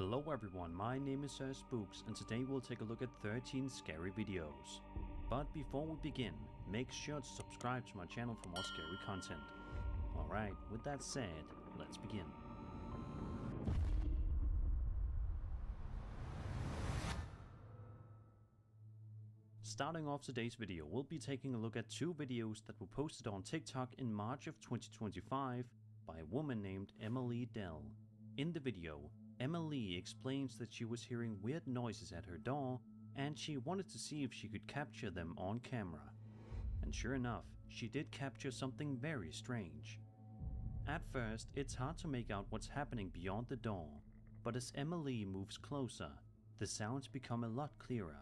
Hello everyone, my name is Sir Spooks and today we'll take a look at 13 scary videos. But before we begin, make sure to subscribe to my channel for more scary content. Alright, with that said, let's begin. Starting off today's video, we'll be taking a look at two videos that were posted on TikTok in March of 2025 by a woman named Emily Dell. In the video, Emily explains that she was hearing weird noises at her door and she wanted to see if she could capture them on camera. And sure enough, she did capture something very strange. At first, it's hard to make out what's happening beyond the door, but as Emily moves closer, the sounds become a lot clearer.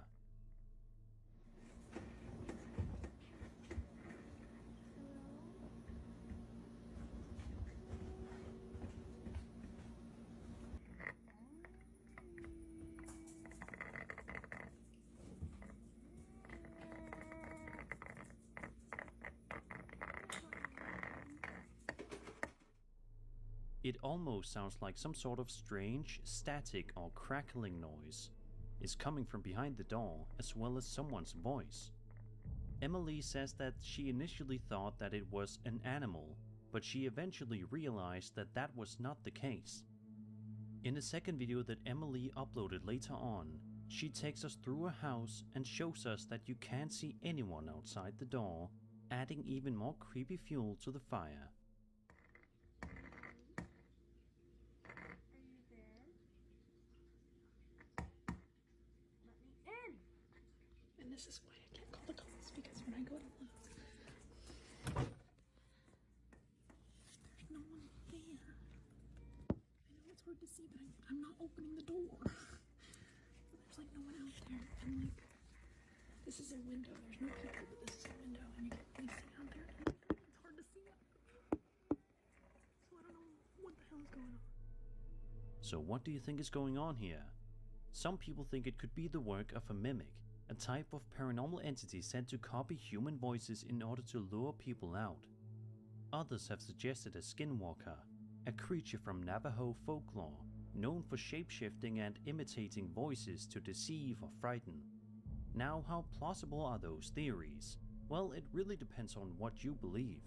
It almost sounds like some sort of strange static or crackling noise is coming from behind the door, as well as someone's voice. Emily says that she initially thought that it was an animal, but she eventually realized that that was not the case. In a second video that Emily uploaded later on, she takes us through a house and shows us that you can't see anyone outside the door, adding even more creepy fuel to the fire. And this is why I can't call the cops, because when I go to look, there's no one there. I know it's hard to see, but I'm not opening the door. There's like no one out there, and like, this is a window. There's no people, but this is a window, and you can't really see out there. It's hard to see. So I don't know what the hell is going on. So what do you think is going on here? Some people think it could be the work of a mimic, a type of paranormal entity said to copy human voices in order to lure people out. Others have suggested a skinwalker, a creature from Navajo folklore, known for shapeshifting and imitating voices to deceive or frighten. Now, how plausible are those theories? Well, it really depends on what you believe.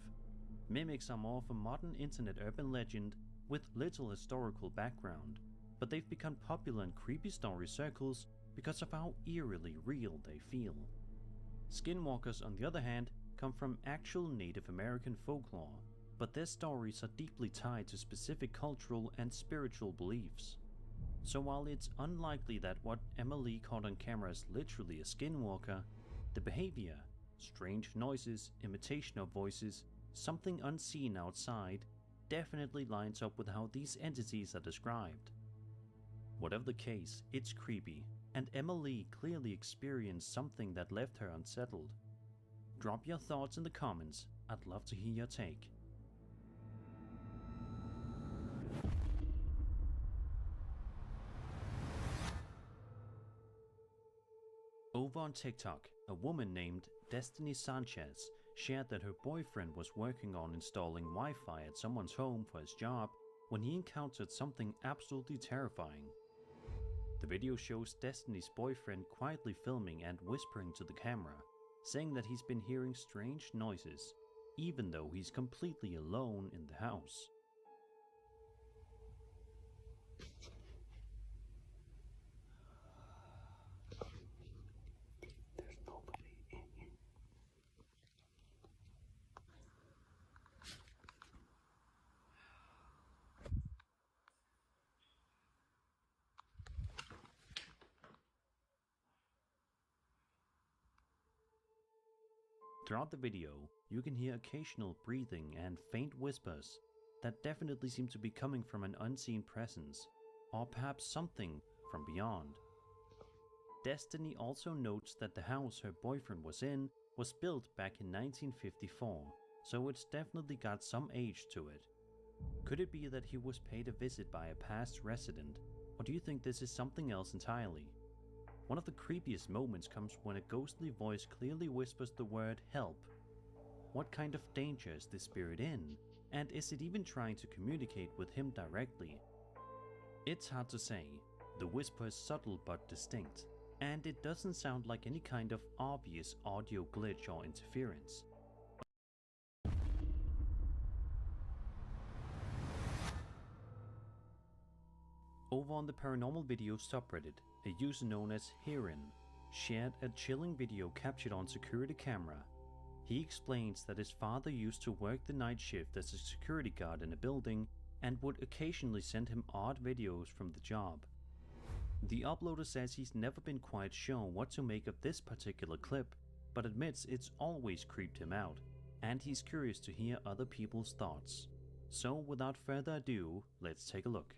Mimics are more of a modern internet urban legend with little historical background, but they've become popular in creepy story circles because of how eerily real they feel. Skinwalkers, on the other hand, come from actual Native American folklore, but their stories are deeply tied to specific cultural and spiritual beliefs. So while it's unlikely that what Emily caught on camera is literally a skinwalker, the behavior, strange noises, imitation of voices, something unseen outside, definitely lines up with how these entities are described. Whatever the case, it's creepy, and Emily clearly experienced something that left her unsettled. Drop your thoughts in the comments, I'd love to hear your take. Over on TikTok, a woman named Destiny Sanchez shared that her boyfriend was working on installing Wi-Fi at someone's home for his job when he encountered something absolutely terrifying. The video shows Destiny's boyfriend quietly filming and whispering to the camera, saying that he's been hearing strange noises, even though he's completely alone in the house. There's nobody in here. Throughout the video, you can hear occasional breathing and faint whispers that definitely seem to be coming from an unseen presence, or perhaps something from beyond. Destiny also notes that the house her boyfriend was in was built back in 1954, so it's definitely got some age to it. Could it be that he was paid a visit by a past resident, or do you think this is something else entirely? One of the creepiest moments comes when a ghostly voice clearly whispers the word "help." What kind of danger is this spirit in? And is it even trying to communicate with him directly? It's hard to say, The whisper is subtle but distinct, and it doesn't sound like any kind of obvious audio glitch or interference. Over on the paranormal video subreddit, a user known as Veeeeryyy shared a chilling video captured on security camera. He explains that his father used to work the night shift as a security guard in a building and would occasionally send him odd videos from the job. The uploader says he's never been quite sure what to make of this particular clip, but admits it's always creeped him out, and he's curious to hear other people's thoughts. So without further ado, let's take a look.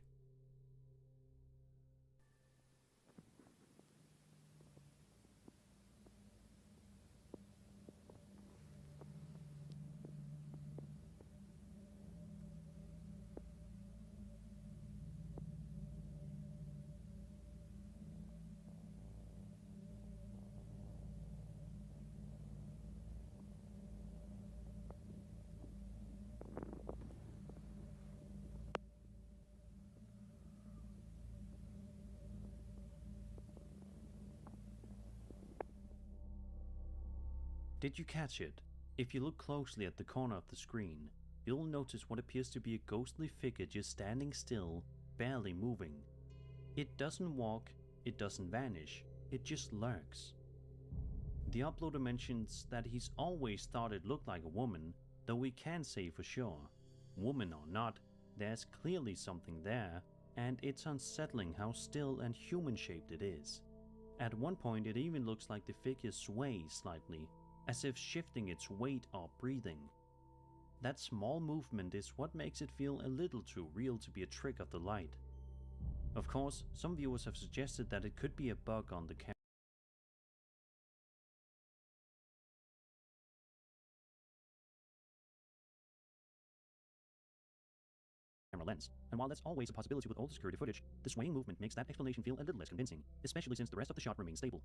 Did you catch it? If you look closely at the corner of the screen, you'll notice what appears to be a ghostly figure just standing still, barely moving. It doesn't walk, it doesn't vanish, it just lurks. The uploader mentions that he's always thought it looked like a woman, though we can't say for sure. Woman or not, there's clearly something there, and it's unsettling how still and human-shaped it is. At one point it even looks like the figure sways slightly, as if shifting its weight or breathing. That small movement is what makes it feel a little too real to be a trick of the light. Of course, some viewers have suggested that it could be a bug on the camera lens, and while that's always a possibility with older security footage, the swaying movement makes that explanation feel a little less convincing, especially since the rest of the shot remains stable.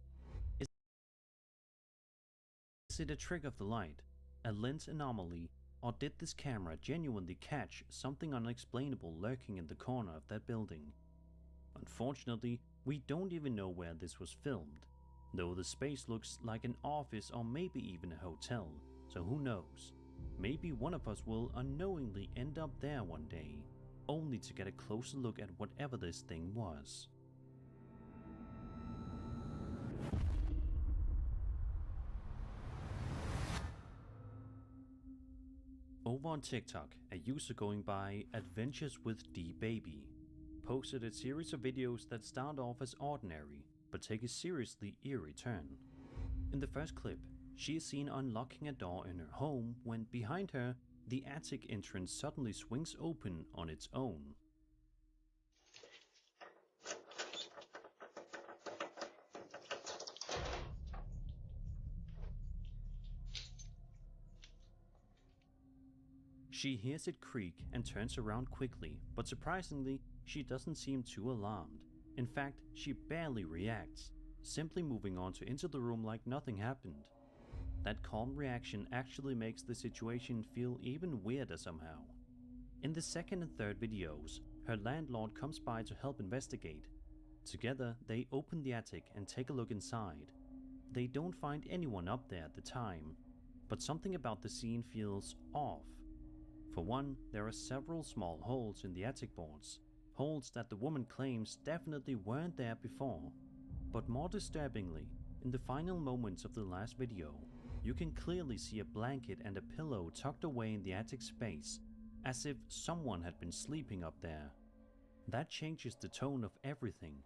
Is it a trick of the light, a lens anomaly, or did this camera genuinely catch something unexplainable lurking in the corner of that building? Unfortunately, we don't even know where this was filmed, though the space looks like an office or maybe even a hotel, so who knows? Maybe one of us will unknowingly end up there one day, only to get a closer look at whatever this thing was. Over on TikTok, a user going by Adventures with D-Baby posted a series of videos that start off as ordinary, but take a seriously eerie turn. In the first clip, she is seen unlocking a door in her home when behind her, the attic entrance suddenly swings open on its own. She hears it creak and turns around quickly, but surprisingly, she doesn't seem too alarmed. In fact, she barely reacts, simply moving on to enter the room like nothing happened. That calm reaction actually makes the situation feel even weirder somehow. In the second and third videos, her landlord comes by to help investigate. Together, they open the attic and take a look inside. They don't find anyone up there at the time, but something about the scene feels off. For one, there are several small holes in the attic boards, holes that the woman claims definitely weren't there before. But more disturbingly, in the final moments of the last video, you can clearly see a blanket and a pillow tucked away in the attic space, as if someone had been sleeping up there. That changes the tone of everything.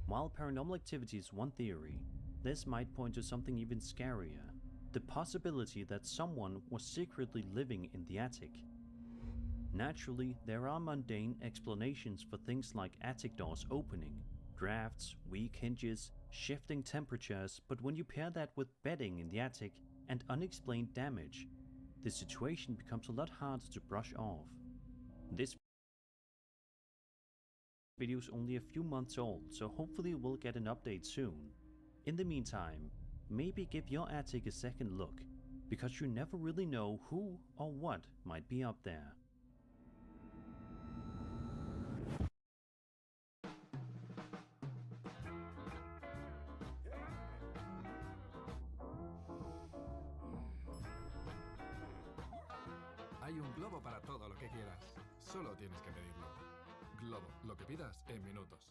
While paranormal activity is one theory, this might point to something even scarier, the possibility that someone was secretly living in the attic. Naturally, there are mundane explanations for things like attic doors opening, drafts, weak hinges, shifting temperatures, but when you pair that with bedding in the attic and unexplained damage, the situation becomes a lot harder to brush off. This video is only a few months old, so hopefully we'll get an update soon. In the meantime, maybe give your attic a second look, because you never really know who or what might be up there. un globo para todo lo que quieras. Solo tienes que pedirlo. Globo, lo que pidas en minutos.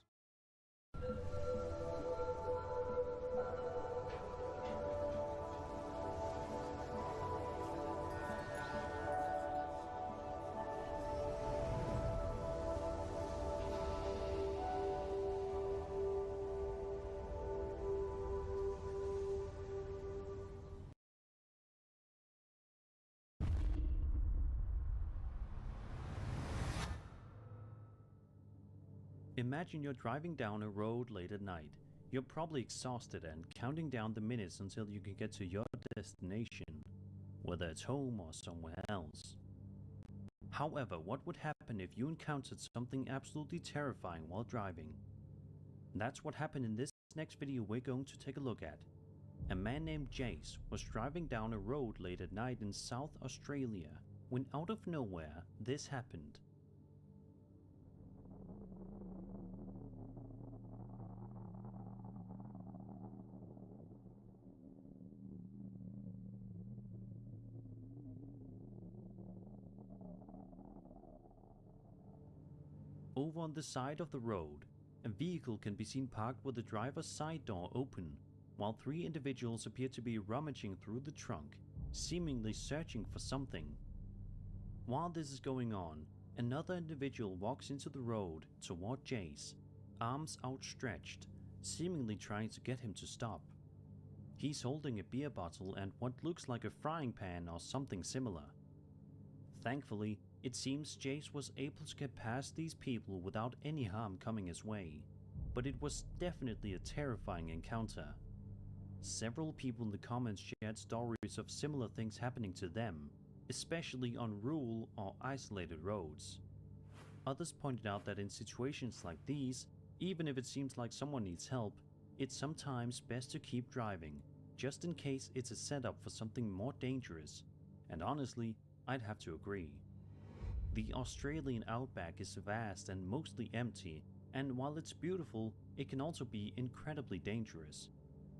Imagine you're driving down a road late at night. You're probably exhausted and counting down the minutes until you can get to your destination, whether it's home or somewhere else. However, what would happen if you encountered something absolutely terrifying while driving? That's what happened in this next video we're going to take a look at. A man named Jace was driving down a road late at night in South Australia when out of nowhere this happened. Over on the side of the road, a vehicle can be seen parked with the driver's side door open, while three individuals appear to be rummaging through the trunk, seemingly searching for something. While this is going on, another individual walks into the road toward Jace, arms outstretched, seemingly trying to get him to stop. He's holding a beer bottle and what looks like a frying pan or something similar. Thankfully, it seems Jace was able to get past these people without any harm coming his way, but it was definitely a terrifying encounter. Several people in the comments shared stories of similar things happening to them, especially on rural or isolated roads. Others pointed out that in situations like these, even if it seems like someone needs help, it's sometimes best to keep driving, just in case it's a setup for something more dangerous, and honestly, I'd have to agree. The Australian outback is vast and mostly empty, and while it's beautiful, it can also be incredibly dangerous.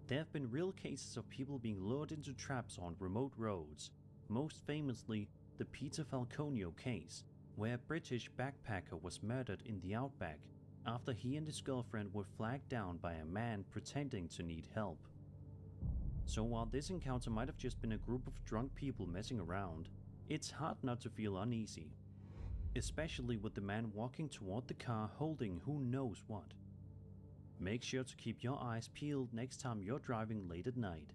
There have been real cases of people being lured into traps on remote roads, most famously the Peter Falconio case, where a British backpacker was murdered in the outback after he and his girlfriend were flagged down by a man pretending to need help. So while this encounter might have just been a group of drunk people messing around, it's hard not to feel uneasy. Especially with the man walking toward the car holding who knows what. Make sure to keep your eyes peeled next time you're driving late at night.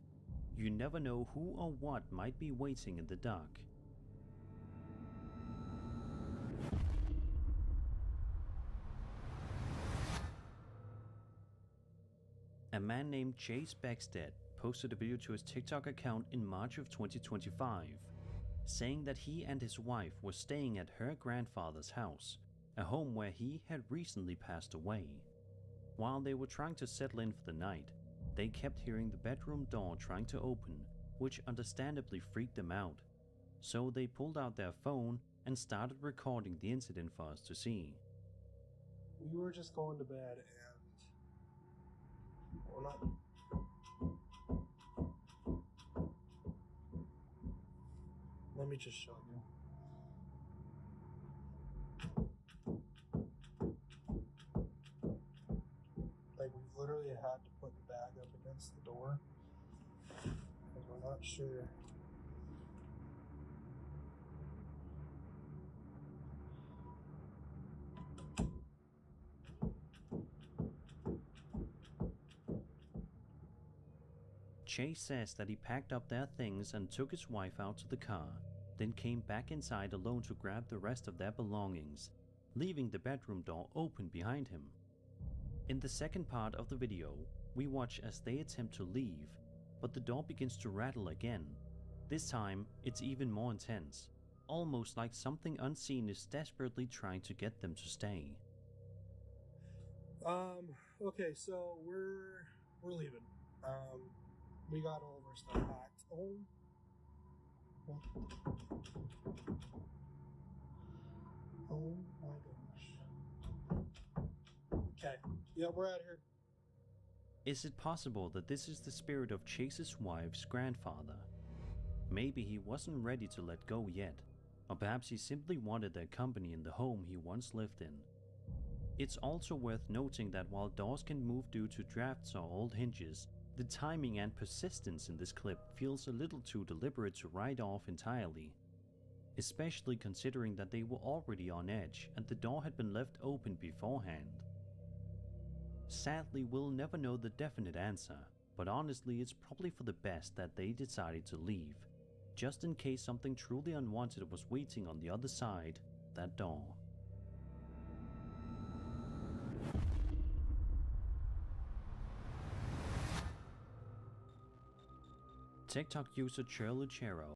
You never know who or what might be waiting in the dark. A man named Chase Beckstead posted a video to his TikTok account in March of 2025. Saying that he and his wife were staying at her grandfather's house, a home where he had recently passed away. While they were trying to settle in for the night, they kept hearing the bedroom door trying to open, which understandably freaked them out. So they pulled out their phone and started recording the incident for us to see. We were just going to bed and we're not. Let me just show you. Like, we literally had to put the bag up against the door because we're not sure. Chase says that he packed up their things and took his wife out to the car, then came back inside alone to grab the rest of their belongings, leaving the bedroom door open behind him. In the second part of the video, we watch as they attempt to leave, but the door begins to rattle again. This time, it's even more intense, almost like something unseen is desperately trying to get them to stay. Okay, so we're leaving. We got all of our stuff packed. Oh my gosh. Okay, yeah, we're out here. Is it possible that this is the spirit of Chase's wife's grandfather? Maybe he wasn't ready to let go yet. Or perhaps he simply wanted their company in the home he once lived in. It's also worth noting that while doors can move due to drafts or old hinges, the timing and persistence in this clip feels a little too deliberate to write off entirely, especially considering that they were already on edge and the door had been left open beforehand. Sadly, we'll never know the definite answer, but honestly it's probably for the best that they decided to leave, just in case something truly unwanted was waiting on the other side that door. TikTok user Churluchero